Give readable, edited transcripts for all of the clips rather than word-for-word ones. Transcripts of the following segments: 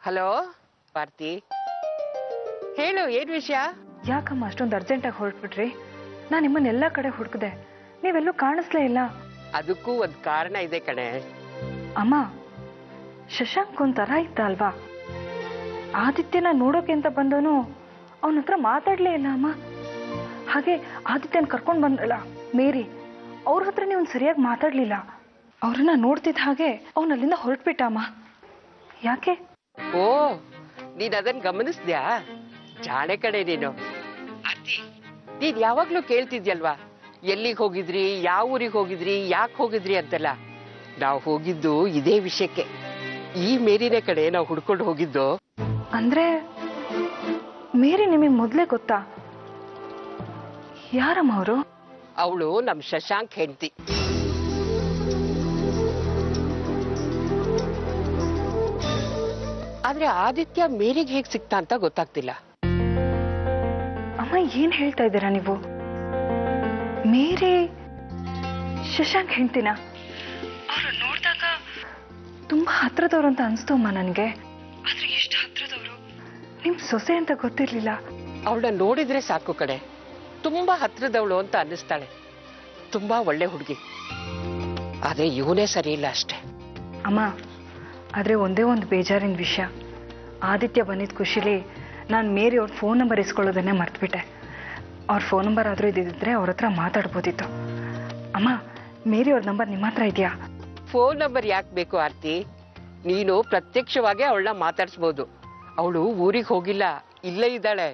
Hello Bharati, ಹೇಳು, ಏನ್ ವಿಷಯ? ಯಾಕಮ್ಮ ಅಷ್ಟೊಂದು ಅರ್ಜೆಂಟಾಗಿ ಹೊರಟ್ಬಿಟ್ರಿ? ನಾನು ನಿಮ್ಮನ್ನೆಲ್ಲ ಕಡೆ ಹುಡುಕಿದೆ, ನೀವೆಲ್ಲೂ ಕಾಣಿಸ್ಲೇ ಇಲ್ಲ. ಅದಕ್ಕೂ ಒಂದು ಕಾರಣ ಇದೆ ಕಣೆ. ಅಮ್ಮ, ಶಶಾಂಕ್ ಒಂಥರ ಇದ್ದ ಅಲ್ವಾ? ಆದಿತ್ಯನ ನೋಡೋಕೆ ಅಂತ ಬಂದವನು ಅವನ ಹತ್ರ ಮಾತಾಡ್ಲೇ ಇಲ್ಲ ಅಮ್ಮ. ಹಾಗೆ ಆದಿತ್ಯನ ಕರ್ಕೊಂಡು ಬಂದಲ್ಲ ಮೇರಿ, ಅವ್ರ ಹತ್ರ ನೀವು ಸರಿಯಾಗಿ ಮಾತಾಡ್ಲಿಲ್ಲ. ಅವ್ರನ್ನ ನೋಡ್ತಿದ್ದ ಹಾಗೆ ಅವನ ಅಲ್ಲಿಂದ ಹೊರಟ್ಬಿಟ್ಟ ಅಮ್ಮ. ಯಾಕೆ? ಓ, ನೀನ್ ಅದನ್ನ ಗಮನಿಸ್ದ್ಯಾ? ಜಾಣೆ ಕಡೆ ನೀನು. ನೀನ್ ಯಾವಾಗ್ಲೂ ಕೇಳ್ತಿದ್ಯಲ್ವಾ, ಎಲ್ಲಿಗೆ ಹೋಗಿದ್ರಿ, ಯಾವ ಊರಿಗೆ ಹೋಗಿದ್ರಿ, ಯಾಕೆ ಹೋಗಿದ್ರಿ ಅಂತೆಲ್ಲ. ನಾವು ಹೋಗಿದ್ದು ಇದೇ ವಿಷಯಕ್ಕೆ. ಈ ಮೇರಿನ ಕಡೆ ನಾವು ಹುಡ್ಕೊಂಡು ಹೋಗಿದ್ದು. ಅಂದ್ರೆ ಮೇರಿ ನಿಮಗೆ ಮೊದ್ಲೇ ಗೊತ್ತಾ? ಯಾರಮ್ಮ ಅವರು? ಅವಳು ನಮ್ ಶಶಾಂಕ್ ಹೆಂಡತಿ. ಆದ್ರೆ ಆದಿತ್ಯ ಮೇರಿಗೆ ಹೇಗ್ ಸಿಕ್ತಾ ಅಂತ ಗೊತ್ತಾಗ್ತಿಲ್ಲ. ಅಮ್ಮ, ಏನ್ ಹೇಳ್ತಾ ಇದ್ದೀರಾ ನೀವು? ಮೇರಿ ಶಶಾಂಕ್ ಹೆಂಡ್ತಿನ? ಅವ್ರು ನೋಡಿದಾಗ ತುಂಬಾ ಹತ್ರದವ್ರು ಅಂತ ಅನ್ಸ್ತಮ್ಮ ನನ್ಗೆ. ಆದ್ರೆ ಎಷ್ಟು ಹತ್ರದವ್ರು? ನಿಮ್ ಸೊಸೆ ಅಂತ ಗೊತ್ತಿರ್ಲಿಲ್ಲ. ಅವಳನ್ನ ನೋಡಿದ್ರೆ ಸಾಕು ಕಡೆ, ತುಂಬಾ ಹತ್ರದವಳು ಅಂತ ಅನ್ನಿಸ್ತಾಳೆ. ತುಂಬಾ ಒಳ್ಳೆ ಹುಡುಗಿ. ಆದ್ರೆ ಇವನೇ ಸರಿ ಇಲ್ಲ ಅಷ್ಟೇ. ಅಮ್ಮ, ಆದ್ರೆ ಒಂದೇ ಒಂದು ಬೇಜಾರಿನ ವಿಷಯ. ಆದಿತ್ಯ ಬಂದಿದ್ದ ಖುಷಿಲಿ ನಾನು ಮೇರಿ ಅವ್ರ ಫೋನ್ ನಂಬರ್ ಇಸ್ಕೊಳ್ಳೋದನ್ನೇ ಮರ್ತ್ಬಿಟ್ಟೆ. ಅವ್ರ ಫೋನ್ ನಂಬರ್ ಆದ್ರೂ ಇದ್ದಿದ್ರೆ ಅವ್ರ ಹತ್ರ ಮಾತಾಡ್ಬೋದಿತ್ತು. ಅಮ್ಮ, ಮೇರಿ ಅವ್ರ ನಂಬರ್ ನಿಮ್ಮ ಹತ್ರ ಇದೆಯಾ? ಫೋನ್ ನಂಬರ್ ಯಾಕೆ ಬೇಕು ಆರ್ತಿ? ನೀನು ಪ್ರತ್ಯಕ್ಷವಾಗಿ ಅವಳನ್ನ ಮಾತಾಡ್ಸ್ಬೋದು. ಅವಳು ಊರಿಗೆ ಹೋಗಿಲ್ಲ, ಇಲ್ಲೇ ಇದ್ದಾಳೆ.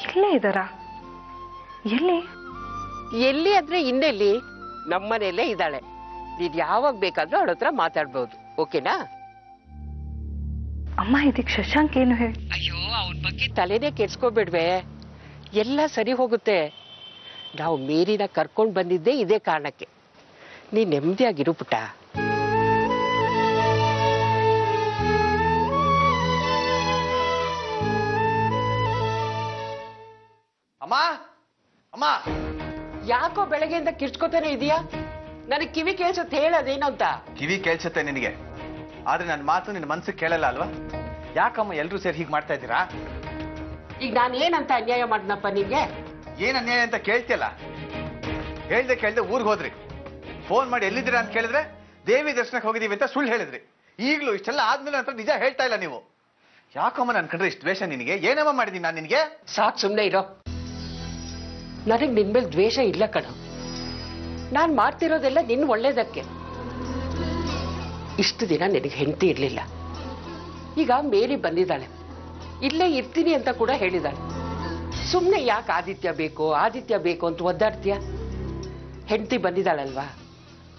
ಇಲ್ಲೇ ಇದ್ದಾರಾ? ಎಲ್ಲಿ? ಎಲ್ಲಿ ಅಂದ್ರೆ ಇನ್ನೆಲ್ಲಿ, ನಮ್ಮನೆಯಲ್ಲೇ ಇದ್ದಾಳೆ. ನೀನ್ ಯಾವಾಗ ಬೇಕಾದ್ರೂ ಅವಳ ಹತ್ರ ಮಾತಾಡ್ಬೋದು. ಓಕೆನಾ? ಅಮ್ಮ, ಇದಕ್ಕೆ ಶಶಾಂಕ್ ಏನು ಹೇಳಿ? ಅಯ್ಯೋ, ಅವನ ಬಗ್ಗೆ ತಲೆನೇ ಕೆಡ್ಸ್ಕೋಬೇಡ್ವೆ, ಎಲ್ಲ ಸರಿ ಹೋಗುತ್ತೆ. ನಾವು ಮೇರಿನ ಕರ್ಕೊಂಡ್ ಬಂದಿದ್ದೆ ಇದೇ ಕಾರಣಕ್ಕೆ. ನೀ ನೆಮ್ಮದಿಯಾಗಿರು ಪುಟ್ಟ. ಅಮ್ಮ, ಅಮ್ಮ, ಯಾಕೋ ಬೆಳಗ್ಗೆಯಿಂದ ಕಿರ್ಚ್ಕೋತಾನೆ ಇದೀಯಾ? ನನಗೆ ಕಿವಿ ಕೇಳ್ಸತ್ತೆ, ಹೇಳೋದೇನು ಅಂತ. ಕಿವಿ ಕೇಳ್ಸುತ್ತೆ ನಿನಗೆ, ಆದ್ರೆ ನನ್ನ ಮಾತು ನಿನ್ನ ಮನ್ಸಿಗೆ ಕೇಳಲ್ಲ ಅಲ್ವಾ? ಯಾಕಮ್ಮ ಎಲ್ರೂ ಸೇರಿ ಹೀಗೆ ಮಾಡ್ತಾ ಇದ್ದೀರಾ? ಈಗ ನಾನು ಏನಂತ ಅನ್ಯಾಯ ಮಾಡ್ನಪ್ಪ ನಿಂಗೆ? ಏನ್ ಅನ್ಯಾಯ ಅಂತ ಕೇಳ್ತಿಯಲ್ಲ? ಕೇಳ್ದೆ ಊರಿಗೆ ಹೋದ್ರಿ, ಫೋನ್ ಮಾಡಿ ಎಲ್ಲಿದ್ದೀರಾ ಅಂತ ಕೇಳಿದ್ರೆ ದೇವಿ ದರ್ಶನಕ್ಕೆ ಹೋಗಿದೀವಿ ಅಂತ ಸುಳ್ಳು ಹೇಳಿದ್ರಿ. ಈಗಲೂ ಇಷ್ಟೆಲ್ಲ ಆದ್ಮೇಲೆ ಅಂತ ನಿಜ ಹೇಳ್ತಾ ಇಲ್ಲ ನೀವು. ಯಾಕಮ್ಮ ನನ್ ಕಂಡ್ರೆ ಇಷ್ಟು ದ್ವೇಷ ನಿನಗೆ? ಏನಮ್ಮ ಮಾಡಿದೀನಿ ನಾನು ನಿನಗೆ? ಸಾಕು, ಸುಮ್ಮನೆ ಇರೋ. ನನಗೆ ನಿನ್ ಮೇಲೆ ದ್ವೇಷ ಇಲ್ಲ ಕಣ. ನಾನ್ ಮಾಡ್ತಿರೋದೆಲ್ಲ ನಿನ್ ಒಳ್ಳೇದಕ್ಕೆ. ಇಷ್ಟು ದಿನ ನಿನಗೆ ಹೆಂಡತಿ ಇರ್ಲಿಲ್ಲ, ಈಗ ಮೇರಿ ಬಂದಿದ್ದಾಳೆ, ಇಲ್ಲೇ ಇರ್ತೀನಿ ಅಂತ ಕೂಡ ಹೇಳಿದಾಳೆ. ಸುಮ್ಮನೆ ಯಾಕೆ ಆದಿತ್ಯ ಬೇಕು ಅಂತ ಒದ್ದಾಡ್ತೀಯ? ಹೆಂಡತಿ ಬಂದಿದ್ದಾಳಲ್ವಾ,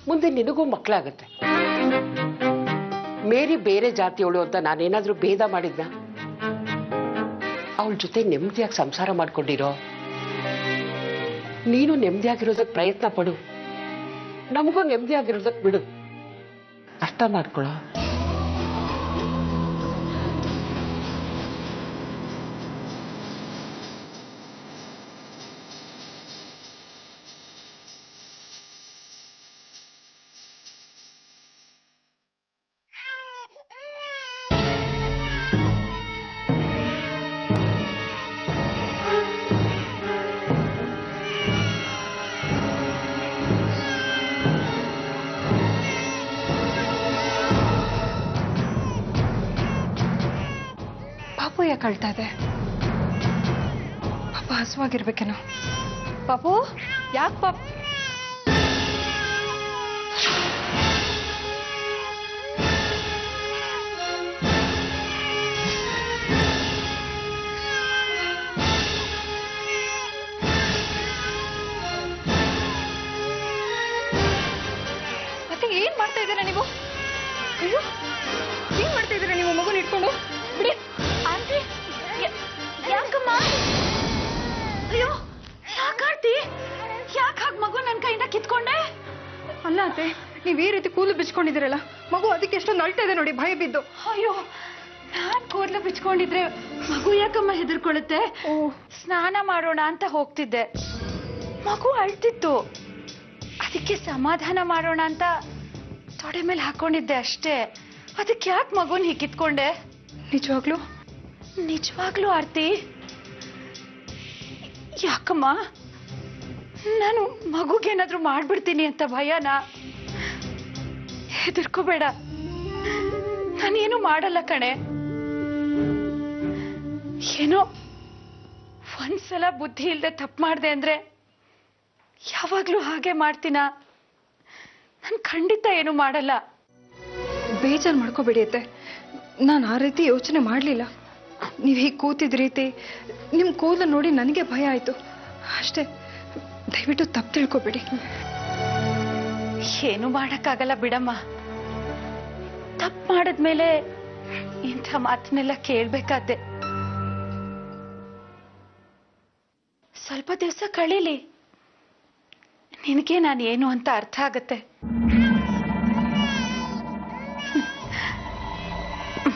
ಮುಂದೆ ನಿನಗೂ ಮಕ್ಕಳಾಗತ್ತೆ. ಮೇರಿ ಬೇರೆ ಜಾತಿಯವಳು ಅಂತ ನಾನೇನಾದ್ರೂ ಭೇದ ಮಾಡಿದ್ನ? ಅವಳ ಜೊತೆ ನೆಮ್ಮದಿಯಾಗಿ ಸಂಸಾರ ಮಾಡ್ಕೊಂಡಿರೋ. ನೀನು ನೆಮ್ಮದಿಯಾಗಿರೋದಕ್ಕೆ ಪ್ರಯತ್ನ ಪಡು, ನಮಗೂ ನೆಮ್ಮದಿಯಾಗಿರೋದಕ್ಕೆ ಬಿಡು. ಅರ್ಥ ಮಾಡ್ಕೊಳ್ಳೋ. ಪಾಪು ಯಾಕೆ ಅಳ್ತಾ ಇದೆ? ಪಾಪ ಹಸುವಾಗಿರ್ಬೇಕೇನೋ. ಪಾಪು, ಯಾಕೆ ಪಾಪ? ಮತ್ತೆ ಏನ್ ಮಾಡ್ತಾ ಇದ್ದೀರಾ ನೀವು? ಅಯ್ಯೋ, ಏನ್ ಮಾಡ್ತಾ ಇದ್ದೀರಾ ನೀವು? ಮಗುನ ಇಟ್ಕೊಂಡು ಬಿಡಿ. ಆಂಟಿ, ಯಾಕಮ್ಮ? ಅಯ್ಯೋ, ಯಾಕಾರ್ತಿ? ಯಾಕೆ ಹಾಗೆ ಮಗು ನನ್ನ ಕೈಯಿಂದ ಕಿತ್ಕೊಂಡೆ? ಅಲ್ಲ ಅತ್ತೆ, ನೀವ್ ಈ ರೀತಿ ಕೂದಲು ಬಿಚ್ಕೊಂಡಿದ್ದೀರಲ್ಲ, ಮಗು ಅದಕ್ಕೆ ಎಷ್ಟೊಂದು ಅಳ್ತಾ ಇದೆ ನೋಡಿ, ಭಯ ಬಿದ್ದು. ಅಯ್ಯೋ, ನಾನ್ ಕೂದಲು ಬಿಚ್ಕೊಂಡಿದ್ರೆ ಮಗು ಯಾಕಮ್ಮ ಹೆದರ್ಕೊಳ್ಳುತ್ತೆ? ಸ್ನಾನ ಮಾಡೋಣ ಅಂತ ಹೋಗ್ತಿದ್ದೆ. ಮಗು ಅಳ್ತಿತ್ತು, ಅದಕ್ಕೆ ಸಮಾಧಾನ ಮಾಡೋಣ ಅಂತ ತೊಡೆ ಮೇಲೆ ಹಾಕೊಂಡಿದ್ದೆ ಅಷ್ಟೇ. ಅದಕ್ಕೆ ಯಾಕೆ ಮಗುನ್ ಹೀಗೆ ಕಿತ್ಕೊಂಡೆ? ನಿಜವಾಗ್ಲೂ ನಿಜವಾಗ್ಲೂ ಆರ್ತಿ, ಯಾಕಮ್ಮ? ನಾನು ಮಗುಗೇನಾದ್ರೂ ಮಾಡ್ಬಿಡ್ತೀನಿ ಅಂತ ಭಯನಾ? ಹೆದರ್ಕೋಬೇಡ, ನಾನೇನು ಮಾಡಲ್ಲ ಕಣೆ. ಏನೋ ಒಂದ್ಸಲ ಬುದ್ಧಿ ಇಲ್ದೆ ತಪ್ಪು ಮಾಡ್ದೆ ಅಂದ್ರೆ ಯಾವಾಗ್ಲೂ ಹಾಗೆ ಮಾಡ್ತೀನ? ನಾನು ಖಂಡಿತ ಏನು ಮಾಡಲ್ಲ. ಬೇಜಾರು ಮಾಡ್ಕೋಬೇಡಿ ಅತ್ತೆ, ನಾನು ಆ ರೀತಿ ಯೋಚನೆ ಮಾಡಲಿಲ್ಲ. ನೀವು ಹೀಗೆ ಕೂತಿದ ರೀತಿ, ನಿಮ್ಮ ಕೂದಲು ನೋಡಿ ನನಗೆ ಭಯ ಆಯಿತು ಅಷ್ಟೇ. ದಯವಿಟ್ಟು ತಪ್ಪು ತಿಳ್ಕೊಬೇಡಿ. ಏನು ಮಾಡಕ್ಕಾಗಲ್ಲ ಬಿಡಮ್ಮ. ತಪ್ಪು ಮಾಡಿದ್ಮೇಲೆ ಇಂಥ ಮಾತನ್ನೆಲ್ಲ ಕೇಳ್ಬೇಕಾದ್ದೆ. ಸ್ವಲ್ಪ ದಿವಸ ಕಳೀಲಿ, ನಿನಗೆ ನಾನು ಏನು ಅಂತ ಅರ್ಥ ಆಗತ್ತೆ.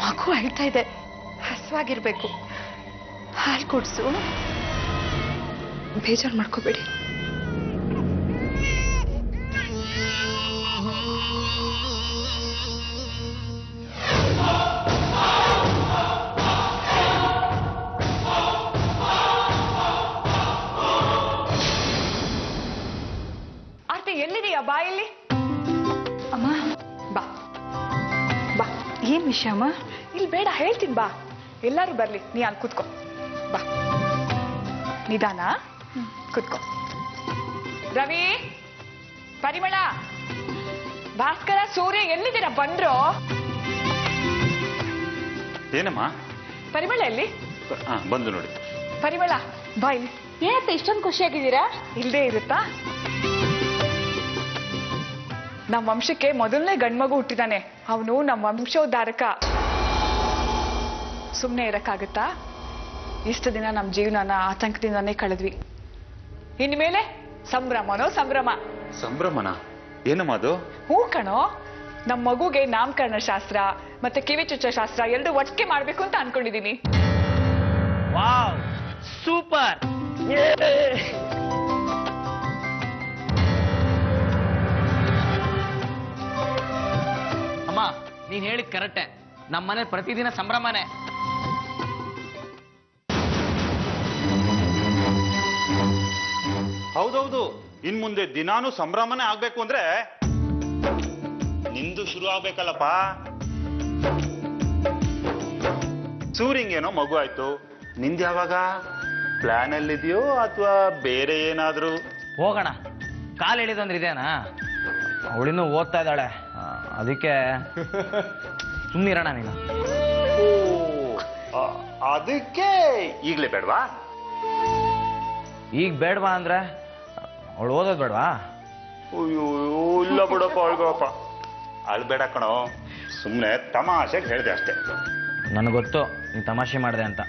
ಮಗು ಅಳ್ತಾ ಇದೆ, ಹಸುವಾಗಿರ್ಬೇಕು, ಹಾಲು ಕುಡ್ಸು. ಬೇಜಾರು ಮಾಡ್ಕೋಬೇಡಿ. ಆರ್ತಿ ಎಲ್ಲಿದೆಯಾ? ಬಾ ಇಲ್ಲಿ. ಅಮ್ಮ ಬಾ ಬಾ, ಏನ್ ವಿಷಯ ಅಮ್ಮ? ಇಲ್ಲಿ ಬೇಡ, ಹೇಳ್ತೀನಿ ಬಾ. ಎಲ್ಲರೂ ಬರ್ಲಿ, ನೀ ಅಲ್ಲಿ ಕೂತ್ಕೋ. ಬಾ, ನಿಧಾನ ಕೂತ್ಕೋ. ರವಿ, ಪರಿಮಳ, ಭಾಸ್ಕರ, ಸೂರ್ಯ ಎಲ್ಲಿದ್ದೀರಾ? ಬಂದ್ರು? ಏನಮ್ಮ? ಪರಿಮಳ ಎಲ್ಲಿ? ಬಂದು ನೋಡಿ. ಪರಿಮಳ ಬಾ ಇಲ್ಲಿ. ಏನಂತ ಇಷ್ಟೊಂದು ಖುಷಿಯಾಗಿದ್ದೀರಾ? ಇಲ್ದೇ ಇರುತ್ತಾ? ನಮ್ಮ ವಂಶಕ್ಕೆ ಮೊದಲನೇ ಗಂಡ್ಮಗು ಹುಟ್ಟಿದಾನೆ. ಅವನು ನಮ್ಮ ವಂಶೋದ್ಧಾರಕ. ಸುಮ್ಮನೆ ಇರಕ್ಕಾಗತ್ತಾ? ಇಷ್ಟು ದಿನ ನಮ್ಮ ಜೀವನನ ಆತಂಕದಿಂದಾನೇ ಕಳೆದ್ವಿ. ಇನ್ಮೇಲೆ ಸಂಭ್ರಮನೋ ಸಂಭ್ರಮ. ಸಂಭ್ರಮನ? ಏನಮ್ಮ ಅದು? ಹೂ ಕಣೋ, ನಮ್ಮ ಮಗುಗೆ ನಾಮಕರಣ ಶಾಸ್ತ್ರ ಮತ್ತೆ ಕಿವಿ ಚುಚ್ಚ ಶಾಸ್ತ್ರ ಎರಡು ಒಟ್ಟಿಗೆ ಮಾಡ್ಬೇಕು ಅಂತ ಅನ್ಕೊಂಡಿದೀನಿ. Wow, super. ಅಮ್ಮ, ನೀನ್ ಹೇಳಿದ್ ಕರೆಕ್ಟೆ. ನಮ್ಮನೆ ಪ್ರತಿದಿನ ಸಂಭ್ರಮನೇ. ಹೌದೌದು, ಇನ್ ಮುಂದೆ ದಿನಾನು ಸಂಭ್ರಮನೇ ಆಗ್ಬೇಕು ಅಂದ್ರೆ ನಿಂದು ಶುರು ಆಗ್ಬೇಕಲ್ಲಪ್ಪ. ಸೂರಿಂಗೇನೋ ಮಗು ಆಯ್ತು, ನಿಂದು ಯಾವಾಗ? ಪ್ಲಾನ್ ಅಲ್ಲಿದೆಯೋ ಅಥವಾ ಬೇರೆ ಏನಾದ್ರೂ? ಹೋಗೋಣ, ಕಾಲು ಎಳಿದಂದ್ರೆ ಇದೇನಾ? ಅವಳಿನ್ನೂ ಓದ್ತಾ ಇದ್ದಾಳೆ, ಅದಕ್ಕೆ ಸುಮ್ಮನಿರೋಣ ನೀನು. ಅದಕ್ಕೆ ಈಗ್ಲೇ ಬೇಡವಾ? ಈಗ ಬೇಡವಾ ಅಂದ್ರೆ ಅವಳು ಓದೋದು ಬೇಡವಾ? ಅಯ್ಯೋ ಇಲ್ಲ ಬಿಡಪ್ಪ, ಅಳ್ಬೇಡಪ್ಪ. ಅಳ್ಬೇಡ ಕಣೋ, ಸುಮ್ಮನೆ ತಮಾಷೆಗೆ ಹೇಳಿದೆ ಅಷ್ಟೇ. ನನಗೆ ಗೊತ್ತು ನೀನು ತಮಾಷೆ ಮಾಡಿದೆ ಅಂತ.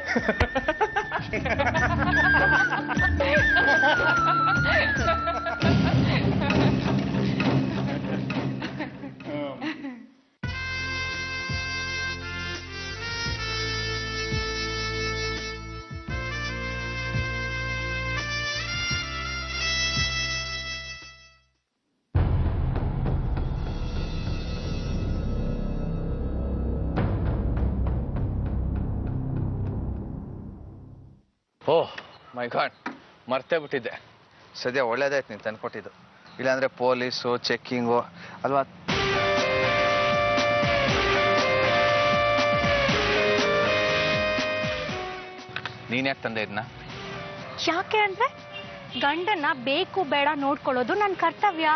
ಓಹ್ ಮೈ ಗಾಡ್, ಮರ್ತೇ ಬಿಟ್ಟಿದ್ದೆ. ಸದ್ಯ ಒಳ್ಳೇದಾಯ್ತು ನೀನು ತಂದ್ಕೊಟ್ಟಿದ್ದು, ಇಲ್ಲಾಂದ್ರೆ ಪೊಲೀಸು ಚೆಕ್ಕಿಂಗು ಅಲ್ವಾ? ನೀನ್ ಯಾಕೆ ತಂದೆ ಇದನ್ನ? ಯಾಕೆ ಅಂದ್ರೆ ಗಂಡನ್ನ ಬೇಕು ಬೇಡ ನೋಡ್ಕೊಳ್ಳೋದು ನನ್ನ ಕರ್ತವ್ಯ.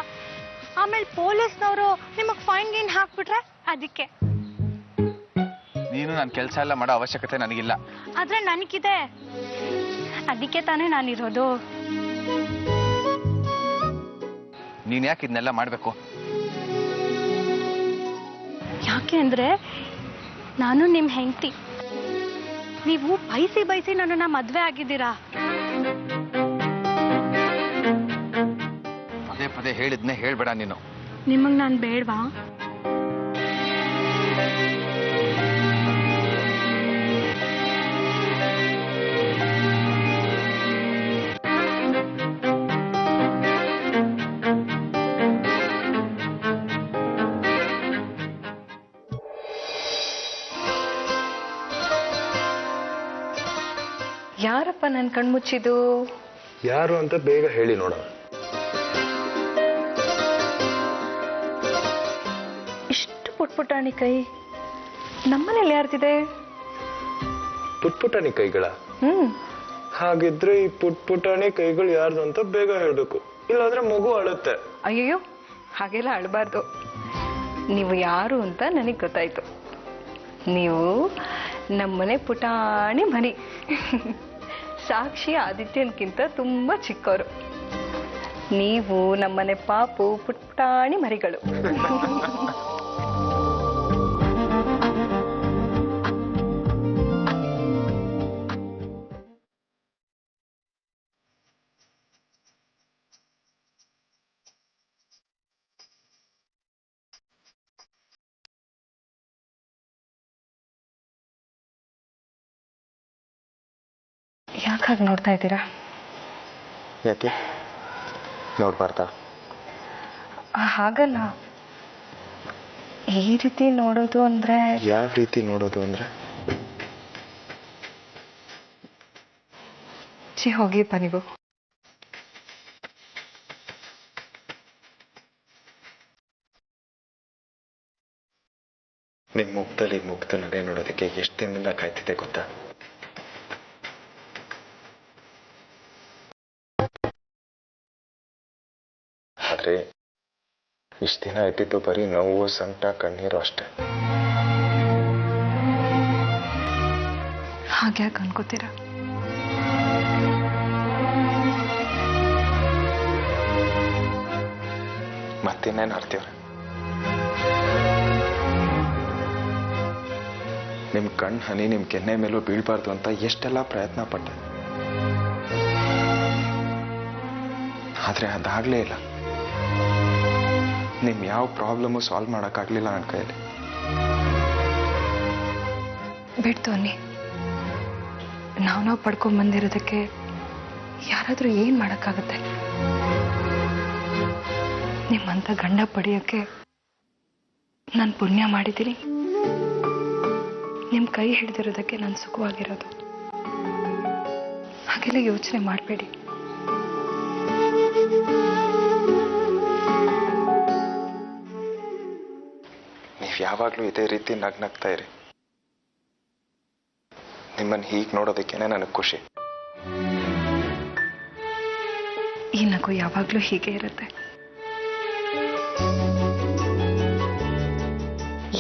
ಆಮೇಲೆ ಪೊಲೀಸ್ನವರು ನಿಮಗ್ ಫೈನ್ ಗೀನ್ ಹಾಕ್ಬಿಟ್ರೆ ಅದಕ್ಕೆ. ನೀನು ನನ್ನ ಕೆಲಸ ಎಲ್ಲ ಮಾಡೋ ಅವಶ್ಯಕತೆ ನನಗಿಲ್ಲ. ಆದ್ರೆ ನನಗಿದೆ, ಅದಕ್ಕೆ ತಾನೇ ನಾನಿರೋದು. ನೀನ್ ಯಾಕೆ ಇದನ್ನೆಲ್ಲ ಮಾಡ್ಬೇಕು? ಯಾಕೆ ಅಂದ್ರೆ ನಾನು ನಿಮ್ ಹೆಂಡತಿ. ನೀವು ಬಯಸಿ ಬಯಸಿ ನನ್ನನ್ನ ಮದ್ವೆ ಆಗಿದ್ದೀರಾ. ಪದೇ ಪದೇ ಹೇಳಿದ್ನೆ ಹೇಳ್ಬೇಡ ನೀನು. ನಿಮಗ್ ನಾನ್ ಬೇಡ್ವಾ? ನನ್ನ ಕಣ್ಮುಚ್ಚಿದ್ದು? ಯಾರು ಅಂತ ಬೇಗ ಹೇಳಿ ನೋಡೋಣ. ಇಷ್ಟು ಪುಟ್ಪುಟಾಣಿ ಕೈ ನಮ್ಮನೇಲಿ ಯಾರ್ದಿದೆ? ಪುಟ್ಪುಟಾಣಿ ಕೈಗಳ? ಹಾಗಿದ್ರೆ ಈ ಪುಟ್ಪುಟಾಣಿ ಕೈಗಳು ಯಾರ್ದು ಅಂತ ಬೇಗ ಹೇಳ್ಬೇಕು, ಇಲ್ಲಾಂದ್ರೆ ಮಗು ಅಳುತ್ತೆ. ಅಯ್ಯಯ್ಯೋ, ಹಾಗೆಲ್ಲ ಅಳಬಾರ್ದು. ನೀವು ಯಾರು ಅಂತ ನನಗೆ ಗೊತ್ತಾಯ್ತು. ನೀವು ನಮ್ಮನೆ ಪುಟಾಣಿ ಮನಿ. ಸಾಕ್ಷಿ ಆದಿತ್ಯನ್ಕಿಂತ ತುಂಬಾ ಚಿಕ್ಕವರು. ನೀವು ನಮ್ಮನೆ ಪಾಪು ಪುಟ್ಟಾಣಿ ಮರಿಗಳು. ಯಾಕಾಗಿ ನೋಡ್ತಾ ಇದ್ದೀರಾ? ಯಾಕೆ ನೋಡ್ಬಾರ್ದಾ? ಹಾಗಲ್ಲ, ಈ ರೀತಿ ನೋಡೋದು ಅಂದ್ರೆ. ಯಾವ ರೀತಿ ನೋಡೋದು ಅಂದ್ರೆ? ಹೋಗಿಪ್ಪ ನೀವು. ನಿಮ್ ಮುಖದಲ್ಲಿ ಮುಗ್ಧ ನಡೆ ನೋಡೋದಕ್ಕೆ ಎಷ್ಟು ದಿನದಿಂದ ಕಾಯ್ತಿದೆ ಗೊತ್ತಾ? ಆದ್ರೆ ಇಷ್ಟ ದಿನ ಇಟ್ಟಿದ್ದು ಬರೀ ನೋವು, ಸಂಕಟ, ಕಣ್ಣೀರು ಅಷ್ಟೇ. ಹಾಗ್ಯಾಕೆ ಅನ್ಕೋತೀರಾ? ಮತ್ತಿನ್ನೇನು ಆಡ್ತೀವ್ರೆ? ನಿಮ್ ಕಣ್ ಹನಿ ನಿಮ್ ಕೆನ್ನೆ ಮೇಲೂ ಬೀಳ್ಬಾರ್ದು ಅಂತ ಎಷ್ಟೆಲ್ಲ ಪ್ರಯತ್ನ ಪಟ್ಟೆ, ಆದ್ರೆ ಅದಾಗ್ಲೇ ಇಲ್ಲ. ನಿಮ್ ಯಾವ ಪ್ರಾಬ್ಲಮ್ಮು ಸಾಲ್ವ್ ಮಾಡೋಕ್ಕಾಗ್ಲಿಲ್ಲ ನನ್ನ ಕೈಯಲ್ಲಿ. ಬಿಡ್ತು ಅನ್ನಿ, ನಾವು ಪಡ್ಕೊಂಡ್ ಬಂದಿರೋದಕ್ಕೆ ಯಾರಾದ್ರೂ ಏನ್ ಮಾಡಕ್ಕಾಗತ್ತೆ? ನಿಮ್ಮಂತ ಗಂಡ ಪಡೆಯೋಕೆ ನಾನು ಪುಣ್ಯ ಮಾಡಿದ್ದೀನಿ. ನಿಮ್ ಕೈ ಹಿಡಿದಿರೋದಕ್ಕೆ ನಾನು ಸುಖವಾಗಿರೋದು. ಹಾಗೆಲ್ಲ ಯೋಚನೆ ಮಾಡಬೇಡಿ. ನೀವು ಯಾವಾಗಲೂ ಇದೇ ರೀತಿ ನಗ್ನಗ್ತಾ ಇರಿ. ನಿಮ್ಮನ್ನು ಹೀಗೆ ನೋಡೋದಕ್ಕೇನೆ ನನಗೆ ಖುಷಿ. ಈ ನಗು ಯಾವಾಗಲೂ ಹೀಗೆ ಇರುತ್ತೆ.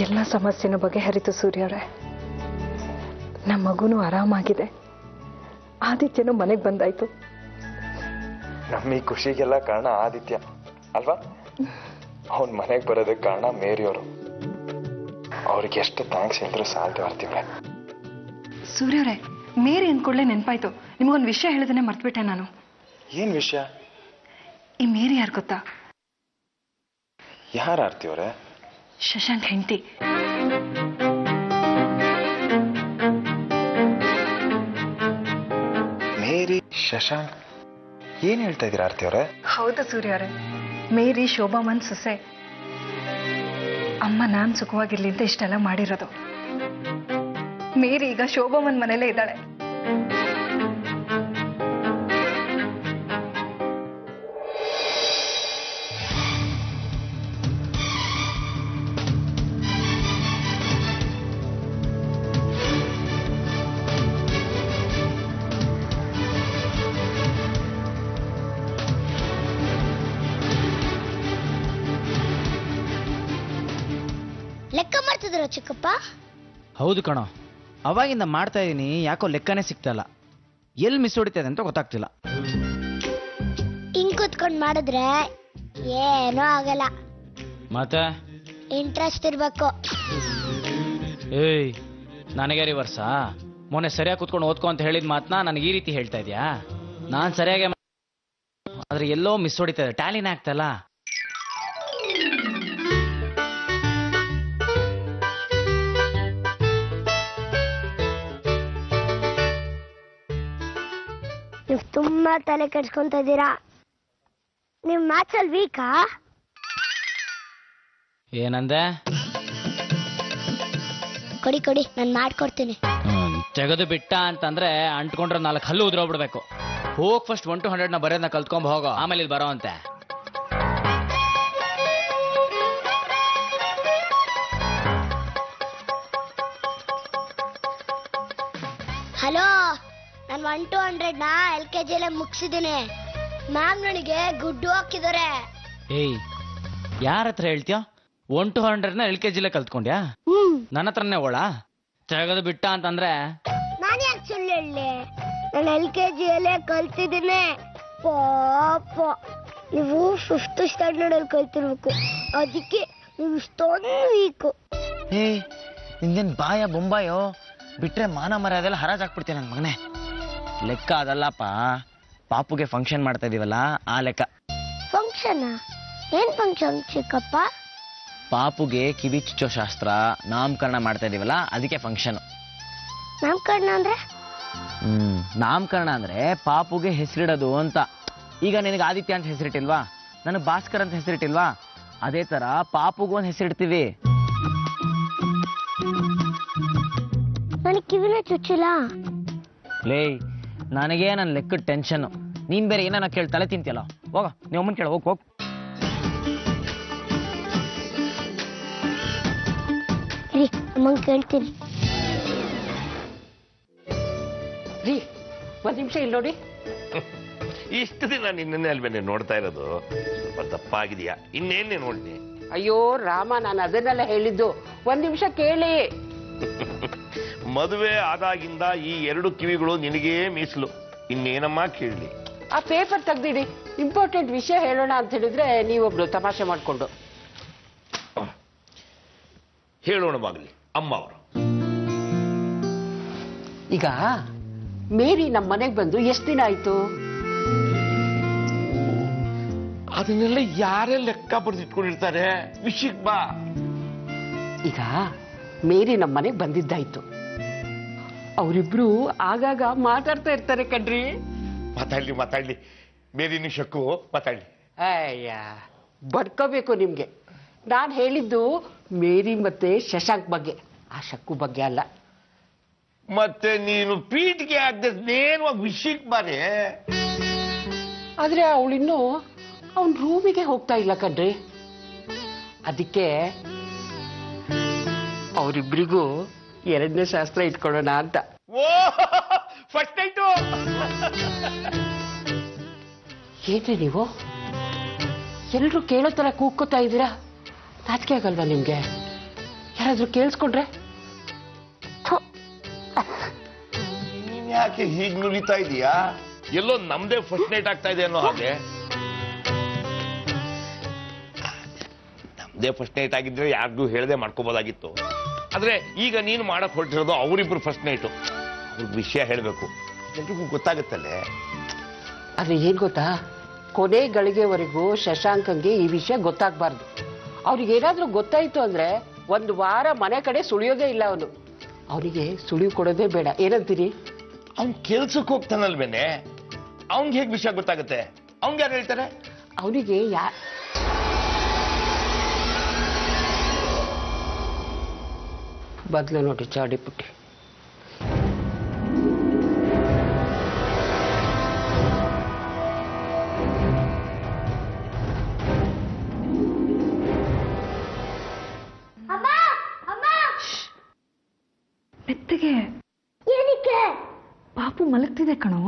ಎಲ್ಲ ಸಮಸ್ಯೆನೂ ಬಗೆಹರಿತು ಸೂರ್ಯರೇ. ನಮ್ಮ ಮಗುನೂ ಆರಾಮಾಗಿದೆ. ಆದಿತ್ಯನೂ ಮನೆಗೆ ಬಂದಾಯ್ತು. ನಮ್ಮ ಈ ಖುಷಿಗೆಲ್ಲ ಕಾರಣ ಆದಿತ್ಯ ಅಲ್ವಾ? ಅವನ್ ಮನೆಗೆ ಬರೋದಕ್ಕೆ ಕಾರಣ ಮೇರಿಯವರು. ಅವ್ರಿಗೆ ಎಷ್ಟು ಥ್ಯಾಂಕ್ಸ್ ಹೇಳಿದ್ರು ಸಾಲದೆ ಬರ್ತೀವ್ರೆ. ಸೂರ್ಯರೇ, ಮೇರಿ ಅಂದ್ಕೊಳ್ಳೆ ನೆನಪಾಯ್ತು. ನಿಮಗೊಂದು ವಿಷಯ ಹೇಳಿದ್ರೆ ಮರ್ತ್ಬಿಟ್ಟೆ ನಾನು. ಏನ್ ವಿಷಯ? ಈ ಮೇರಿ ಯಾರು ಗೊತ್ತಾ? ಯಾರು ಆರ್ತಿವ್ರೆ? ಶಶಾಂಕ್ ಹೆಂಡತಿ. ಮೇರಿ ಶಶಾಂಕ್ ಏನ್ ಹೇಳ್ತಾ ಇದೀರ ಆರ್ತಿವ್ರೆ? ಹೌದು ಸೂರ್ಯರೇ, ಮೇರಿ ಶೋಭಾಮನ್ ಸೊಸೆ. ಅಮ್ಮ ನಾನ್ ಸುಖವಾಗಿರ್ಲಿ ಅಂತ ಇಷ್ಟೆಲ್ಲ ಮಾಡಿರೋದು. ಮೇರಿ ಈಗ ಶೋಭಾಮನ್ ಮನೇಲೇ ಇದ್ದಾಳೆ. ಲೆಕ್ಕ ಮಾಡ್ತಿದ್ರ ಚಿಕ್ಕಪ್ಪ? ಹೌದು ಕಣೋ, ಅವಾಗಿಂದ ಮಾಡ್ತಾ ಇದೀನಿ, ಯಾಕೋ ಲೆಕ್ಕನೇ ಸಿಗ್ತಲ್ಲ. ಎಲ್ಲಿ ಮಿಸ್ ಹೊಡಿತದೆ ಅಂತ ಗೊತ್ತಾಗ್ತಿಲ್ಲ. ಹಿಂಗ್ ಕೂತ್ಕೊಂಡ್ ಮಾಡಿದ್ರೆ ಏನೂ ಆಗಲ್ಲ. ಮತ್ತೆ ಇಂಟ್ರೆಸ್ಟ್ ಇರ್ಬೇಕು. ಏಯ್, ನನಗೆ ರಿವರ್ಸಾ? ಮೊನ್ನೆ ಸರಿಯಾಗಿ ಕೂತ್ಕೊಂಡು ಓದ್ಕೊ ಅಂತ ಹೇಳಿದ ಮಾತನ್ನ ನನಗೆ ಈ ರೀತಿ ಹೇಳ್ತಾ ಇದೆಯಾ? ನಾನು ಸರಿಯಾಗಿ ಆದ್ರೆ ಎಲ್ಲೋ ಮಿಸ್ ಹೊಡಿತದೆ, ಟ್ಯಾಲಿನೇ ಆಗ್ತಲ್ಲ. ನೀವು ತುಂಬಾ ತಲೆ ಕೆಡ್ಸ್ಕೊಂತ ಇದ್ದೀರಾ. ನಿಮ್ ಮ್ಯಾಥ್ಸ್ ಅಲ್ಲಿ ವೀಕಾ? ಏನಂದೆ? ಕೊಡಿ ಕೊಡಿ, ನಾನು ಮಾಡ್ಕೊಡ್ತೀನಿ. ತೆಗೆದು ಬಿಟ್ಟ ಅಂತಂದ್ರೆ ಅಂಟ್ಕೊಂಡ್ರೆ 4 ಹಲ್ಲು ಉದ್ರೋಗ್ಬಿಡ್ಬೇಕು. ಹೋಗ್ ಫಸ್ಟ್ 1 to 100 ಬರೋದನ್ನ ಕಲ್ತ್ಕೊಂಡ್ ಹೋಗೋ, ಆಮೇಲೆ ಇಲ್ಲಿ ಬರೋ ಅಂತೆ. ಹಲೋ, ನಾನು 1 to 100 LKG ಮುಗಿಸಿದ್ದೀನಿ. ಮ್ಯಾಮ್ ನನಗೆ ಗುಡ್ಡು ಹಾಕಿದ್ದಾರೆ. ಏಯ್, ಯಾರ ಹತ್ರ ಹೇಳ್ತೀಯ? 1 to 100 LKG ಕಲ್ತ್ಕೊಂಡ್ಯಾ? ನನ್ನ ಹತ್ರನೇ ಓಳ ತೆಗೆದು ಬಿಟ್ಟ ಅಂತಂದ್ರೆ ನಾನು ಯಾಕೆ ಸುಳ್ಳು ಹೇಳಿ? ನಾನು LKG ಕಲ್ತಿದ್ದೀನಿ. ಪಾಪ ನೀವು 5th standard ಕಲ್ತಿರ್ಬೇಕು, ಅದಕ್ಕೆ ನೀವು ಇಷ್ಟೊಂದು ವೀಕು. ಏಯ್, ನಿಂದೇನ್ ಬಾಯ ಬೊಂಬಾಯೋ? ಬಿಟ್ರೆ ಮಾನ ಮರ್ಯಾದೆಲ್ಲ ಹರಾಜಾಕ್ಬಿಡ್ತೀನಿ ನನ್ನ ಮಗನೇ. ಲೆಕ್ಕ ಅದಲ್ಲಪ್ಪ, ಪಾಪುಗೆ ಫಂಕ್ಷನ್ ಮಾಡ್ತಾ ಇದೀವಲ್ಲ ಆ ಲೆಕ್ಕ. ಫಂಕ್ಷನ್? ಏನ್ ಫಂಕ್ಷನ್ ಚಿಕ್ಕಪ್ಪ? ಪಾಪುಗೆ ಕಿವಿ ಚುಚ್ಚೋ ಶಾಸ್ತ್ರ ನಾಮಕರಣ ಮಾಡ್ತಾ ಇದೀವಲ್ಲ, ಅದಕ್ಕೆ ಫಂಕ್ಷನ್. ನಾಮಕರಣ ಅಂದ್ರೆ? ನಾಮಕರಣ ಅಂದ್ರೆ ಪಾಪುಗೆ ಹೆಸರಿಡೋದು ಅಂತ. ಈಗ ನಿನಗೆ ಆದಿತ್ಯ ಅಂತ ಹೆಸರಿಟ್ಟಿಲ್ವಾ, ನನಗೆ ಭಾಸ್ಕರ್ ಅಂತ ಹೆಸರಿಟ್ಟಿಲ್ವಾ, ಅದೇ ತರ ಪಾಪುಗೂ ಒಂದು ಹೆಸರಿಡ್ತೀವಿ. ನನಗೆ ಕಿವಿನ ಚುಚ್ಚಿಲ್ಲ. ಲೇ, ನನಗೆ ನನ್ನ ಲೆಕ್ಕದ ಟೆನ್ಷನ್. ನೀನ್ ಬೇರೆ ಏನಾನ ಕೇಳಿ ತಲೆ ತಿಂತಿಯಲ್ಲ. ಹೋಗ, ನೀವು ಅಮ್ಮನ ಕೇಳ, ಹೋಗ್. ಅಮ್ಮಂಗೆ ಕೇಳ್ತೀನಿ. ರೀ, 1 ನಿಮಿಷ ಇಲ್ಲಿ ನೋಡಿ. ಇಷ್ಟು ದಿನ ನಿನ್ನೆ ಅಲ್ವೇನೆ ನೋಡ್ತಾ ಇರೋದು, ಸ್ವಲ್ಪ ದಪ್ಪ ಆಗಿದೆಯಾ? ಇನ್ನೇನೇ ನೋಡ್ನಿ? ಅಯ್ಯೋ ರಾಮ, ನಾನು ಅದನ್ನೆಲ್ಲ ಹೇಳಿದ್ದು. 1 ನಿಮಿಷ ಕೇಳಿ. ಮದುವೆ ಆದಾಗಿಂದ ಈ 2 ಕಿವಿಗಳು ನಿನಗೇ ಮೀಸಲು, ಇನ್ನೇನಮ್ಮ ಕೇಳಲಿ? ಆ ಪೇಪರ್ ತೆಗ್ದಿಡಿ, ಇಂಪಾರ್ಟೆಂಟ್ ವಿಷಯ ಹೇಳೋಣ ಅಂತ ಹೇಳಿದ್ರೆ ನೀವೊಬ್ರು ತಮಾಷೆ ಮಾಡ್ಕೊಂಡು. ಹೇಳೋಣ ಬಾಗಲಿ ಅಮ್ಮ ಅವರು. ಈಗ ಮೇರಿ ನಮ್ಮ ಮನೆಗೆ ಬಂದು ಎಷ್ಟು ದಿನ ಆಯ್ತು? ಅದನ್ನೆಲ್ಲ ಯಾರೇ ಲೆಕ್ಕ ಬರೆದಿಟ್ಕೊಂಡಿರ್ತಾರೆ, ವಿಷಯಕ್ಕೆ ಬಾ. ಈಗ ಮೇರಿ ನಮ್ಮ ಮನೆಗೆ ಬಂದಿದ್ದಾಯ್ತು, ಅವರಿಬ್ರು ಆಗಾಗ ಮಾತಾಡ್ತಾ ಇರ್ತಾರೆ ಕಣ್ರಿ. ಮಾತಾಡ್ಲಿ ಮೇರಿ ನಿಶಕ್ಕು ಮಾತಾಡ್ಲಿ. ಅಯ್ಯ, ಬಡ್ಕೋಬೇಕು ನಿಮ್ಗೆ. ನಾನು ಹೇಳಿದ್ದು ಮೇರಿ ಮತ್ತೆ ಶಶಾಂಕ್ ಬಗ್ಗೆ, ಆ ಶಕ್ಕು ಬಗ್ಗೆ ಅಲ್ಲ. ಮತ್ತೆ ನೀನು ಪೀಠಿಗೆ ಆಗದೆ ನೇರವಾಗಿ ವಿಷಯಕ್ಕೆ ಬಾರೆ. ಆದ್ರೆ ಅವಳಿನ್ನೂ ಅವನ ರೂಮಿಗೆ ಹೋಗ್ತಾ ಇಲ್ಲ ಕಣ್ರಿ. ಅದಕ್ಕೆ ಅವರಿಬ್ರಿಗೂ 2ನೇ ಶಾಸ್ತ್ರ ಇಟ್ಕೊಳ್ಳೋಣ ಅಂತ. ಓ, ಫಸ್ಟ್ ಆಯ್ತು. ಏನ್ರಿ ನೀವು ಎಲ್ರು ಕೇಳೋ ತರ ಕೂಗ್ಕೋತಾ ಇದ್ದೀರಾ? ನಾಚಿಕೆ ಆಗಲ್ವಾ ನಿಮ್ಗೆ? ಯಾರಾದ್ರೂ ಕೇಳಿಸ್ಕೊಂಡ್ರೆ? ನೀನ್ ಯಾಕೆ ಹೀಗ್ ನುಲಿತಾ ಇದೀಯಾ? ಎಲ್ಲೋ ನಮ್ದೇ ಫಸ್ಟ್ ನೈಟ್ ಆಗ್ತಾ ಇದೆ ಅನ್ನೋ ಹಾಗೆ. ನಮ್ದೇ ಫಸ್ಟ್ ನೈಟ್ ಆಗಿದ್ರೆ ಯಾರಿಗೂ ಹೇಳದೆ ಮಾಡ್ಕೋಬೋದಾಗಿತ್ತು. ಆದ್ರೆ ಈಗ ನೀನು ಮಾಡಕ್ ಹೊರಟಿರೋದು ಅವರಿಬ್ರು ಫಸ್ಟ್ ನೈಟು. ಅವ್ರಿಗೆ ವಿಷಯ ಹೇಳ್ಬೇಕು, ಎಲ್ರಿಗೂ ಗೊತ್ತಾಗುತ್ತಲ್ಲೇ. ಆದ್ರೆ ಏನ್ ಗೊತ್ತಾ, ಕೊನೆ ಗಳಿಗೆವರೆಗೂ ಶಶಾಂಕಂಗೆ ಈ ವಿಷಯ ಗೊತ್ತಾಗ್ಬಾರ್ದು. ಅವ್ರಿಗೇನಾದ್ರೂ ಗೊತ್ತಾಯ್ತು ಅಂದ್ರೆ 1 ವಾರ ಮನೆ ಕಡೆ ಸುಳಿಯೋದೇ ಇಲ್ಲ ಅವನು. ಅವನಿಗೆ ಸುಳಿವು ಕೊಡೋದೇ ಬೇಡ. ಏನಂತೀರಿ? ಅವ್ನ್ ಕೆಲ್ಸಕ್ಕೆ ಹೋಗ್ತಾನಲ್ವೇನೆ, ಅವ್ನ್ಗೆ ಹೇಗ್ ವಿಷಯ ಗೊತ್ತಾಗುತ್ತೆ? ಅವ್ನ್ಗೆ ಯಾರು ಹೇಳ್ತಾರೆ? ಅವನಿಗೆ ಬದ್ಲು ನೋಡಿ ಚಾಡಿ ಪುಟ್ಟಿ. ಮೆತ್ತಗೆ. ಏನಕ್ಕೆ? ಪಾಪು ಮಲಗ್ತಿದೆ ಕಣೋ.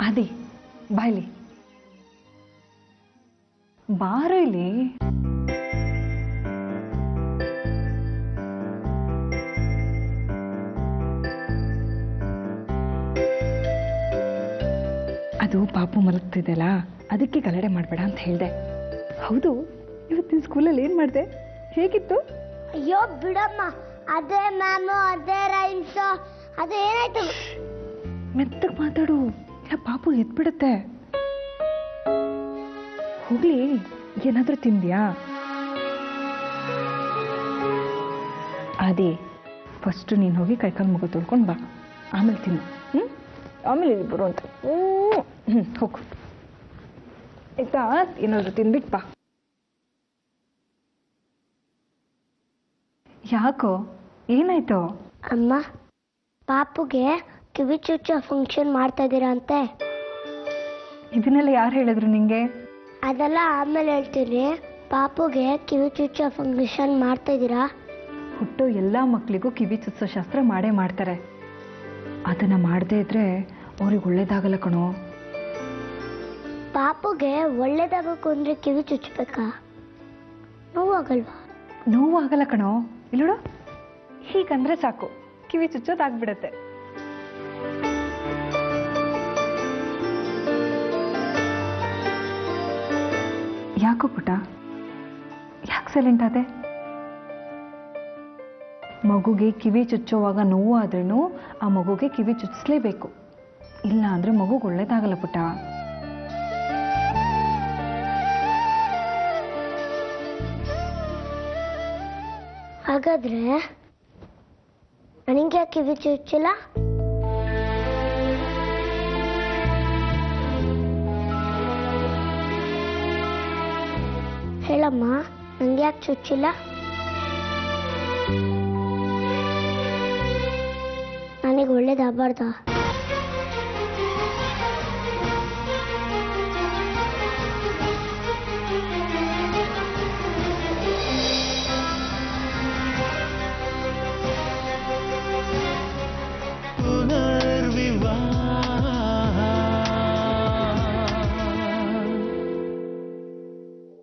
ಆದಿ, ಬಾಯ್ಲಿ ಬಾರೋ ಇಲ್ಲಿ. ಅದು ಪಾಪು ಮಲಗ್ತಿದ್ದೆಲ್ಲ, ಅದಕ್ಕೆ ಗಲಾಟೆ ಮಾಡಬೇಡ ಅಂತ ಹೇಳಿದೆ. ಹೌದು, ಇವತ್ತಿನ ಸ್ಕೂಲಲ್ಲಿ ಏನು ಮಾಡಿದೆ? ಹೇಗಿತ್ತು? ಅಯ್ಯೋ ಬಿಡಮ್ಮ, ಅದೇ ಮ್ಯಾಮು, ಅದೇ ರೈಮ್ಸು, ಅದೇ ಏನಾಯ್ತು? ಮೆತ್ತಗೆ ಮಾತಾಡು, ಇಲ್ಲ ಪಾಪು ಎದ್ಬಿಡುತ್ತೆ. ಹೋಗ್ಲಿ, ಏನಾದ್ರೂ ತಿಂದ್ಯಾ? ಆದಿ, ಫಸ್ಟು ನೀನು ಹೋಗಿ ಕೈಕಾಲು ಮುಖ ತೊಳ್ಕೊಂಡು ಬಾ, ಆಮೇಲೆ ತಿನ್ನು. ಆಮೇಲೆ ಇಲ್ಲಿ ಬರು ಅಂತ. ಹೋಗು ಆಯ್ತಾ? ಏನಾದರೂ ತಿನ್ಬಿಟ್ಟು ಬಾ. ಯಾಕೋ, ಏನಾಯ್ತು? ಅಮ್ಮ, ಪಾಪುಗೆ ಕಿವಿ ಚುಚ್ಚೋ ಫಂಕ್ಷನ್ ಮಾಡ್ತಾ ಇದ್ದೀರಾ ಅಂತೆ. ಇದನ್ನೆಲ್ಲ ಯಾರು ಹೇಳಿದ್ರು ನಿಂಗೆ? ಅದೆಲ್ಲ ಆಮೇಲೆ ಹೇಳ್ತೀನಿ. ಪಾಪುಗೆ ಕಿವಿ ಚುಚ್ಚೋ ಫಂಕ್ಷನ್ ಮಾಡ್ತಾ ಇದ್ದೀರಾ? ಹುಟ್ಟೋ ಎಲ್ಲ ಮಕ್ಕಳಿಗೂ ಕಿವಿ ಚುಚ್ಚೋ ಶಾಸ್ತ್ರ ಮಾಡೇ ಮಾಡ್ತಾರೆ. ಅದನ್ನು ಮಾಡದೇ ಇದ್ರೆ ಅವ್ರಿಗೆ ಒಳ್ಳೇದಾಗಲ್ಲ ಕಣೋ. ಪಾಪುಗೆ ಒಳ್ಳೇದಾಗಬೇಕು ಅಂದ್ರೆ ಕಿವಿ ಚುಚ್ಚಬೇಕಾ? ನೋವಾಗಲ್ವಾ? ನೋವಾಗಲ್ಲ ಕಣೋ. ಇಲ್ಲೋಡು, ಹೀಗಂದ್ರೆ ಸಾಕು, ಕಿವಿ ಚುಚ್ಚೋದಾಗ್ಬಿಡತ್ತೆ. ಯಾಕೋ ಪುಟ, ಯಾಕೆ ಸೈಲೆಂಟ್ ಆದೆ? ಮಗುಗೆ ಕಿವಿ ಚುಚ್ಚೋವಾಗ ನೋವು ಆದ್ರೂ ಆ ಮಗುಗೆ ಕಿವಿ ಚುಚ್ಚಿಸ್ಲೇಬೇಕು, ಇಲ್ಲ ಅಂದ್ರೆ ಮಗುಗೆ ಒಳ್ಳೇದಾಗಲ್ಲ ಪುಟ. ಹಾಗಾದ್ರೆ ನನಗೆ ಕಿವಿ ಚುಚ್ಚಿಲ್ಲ? ಹೇಳಮ್ಮ, ನಂಗೆ ಯಾಕೆ ಚುಚ್ಚಿಲ್ಲ? ನನಗೆ ಒಳ್ಳೇದಾಗಬಾರ್ದಾ?